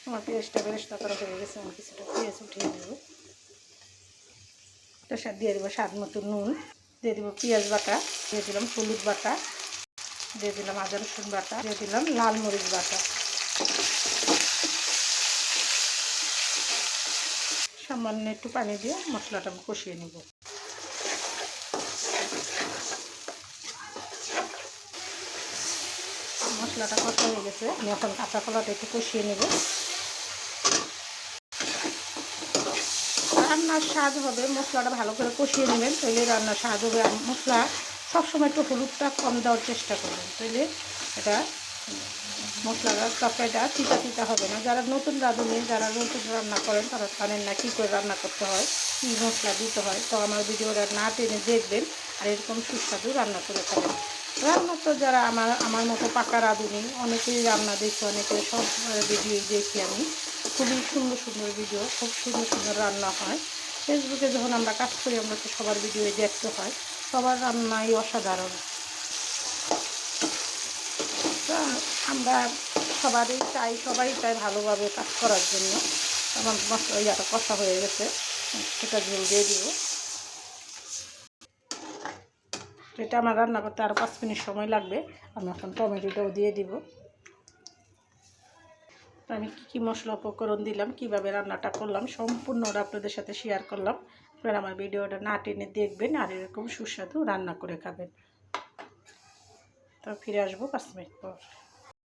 আমার পেঁয়াজটা করা হয়ে গেছে। আমি কিছুটা পেঁয়াজ উঠিয়ে দেবো। তার সাথে দিয়ে দেবো স্বাদ মতো নুন, দিয়ে দেবো পেঁয়াজ বাটা, দিয়ে দিলাম হলুদ বাটা, দিয়ে দিলাম আদা রসুন বাটা, দিয়ে দিলাম লাল মরিচ বাটা। সামান্য একটু পানি দিয়ে মশলাটা কষিয়ে নেব। মশলাটা কষা হয়ে গেছে। আমি এখন কাঁচা কলাটা একটু কষিয়ে নেব। রান্নার স্বাদ হবে মশলাটা ভালো করে কষিয়ে নেবেন, তাহলে রান্নার স্বাদ হবে। আর মশলা সবসময় একটু হলুদটা কম দেওয়ার চেষ্টা করবেন, তাহলে এটা মশলাটা তরকারিটা তিতা তিতা হবে না। যারা নতুন রাঁধুনি, যারা নতুন রান্না করেন তারা জানেন না কী করে রান্না করতে হয়, কী মশলা দিতে হয়, তো আমার ভিডিওটা না টেনে দেখবেন আর এরকম সুস্বাদু রান্না করে খাবেন। রান্না তো যারা আমার মতো পাকা রাঁধুনি, অনেকেই রান্না দেখি, অনেকে সব ভিডিওই দেখি আমি। খুবই সুন্দর সুন্দর ভিডিও, খুব সুন্দর সুন্দর রান্না হয়। ফেসবুকে যখন আমরা কাজ করি আমরা তো সবার ভিডিওই দেখতে হয়, সবার রান্নাই অসাধারণ। আমরা সবাই চাই ভালোভাবে কাজ করার জন্য। আমার মশলা ইয়াটা কষা হয়ে গেছে, সেটা ঝোল দিয়ে দিব। এটা আমার রান্না করতে আরও 5 মিনিট সময় লাগবে। আমি এখন টমেটোটাও দিয়ে দিব। আমি কী মশলা উপকরণ দিলাম, কিভাবে রান্নাটা করলাম, সম্পূর্ণটা আপনাদের সাথে শেয়ার করলাম। আপনারা আমার ভিডিওটা না টেনে দেখবেন আর এরকম সুস্বাদু রান্না করে খাবেন। তো ফিরে আসবো 5 মিনিট পর।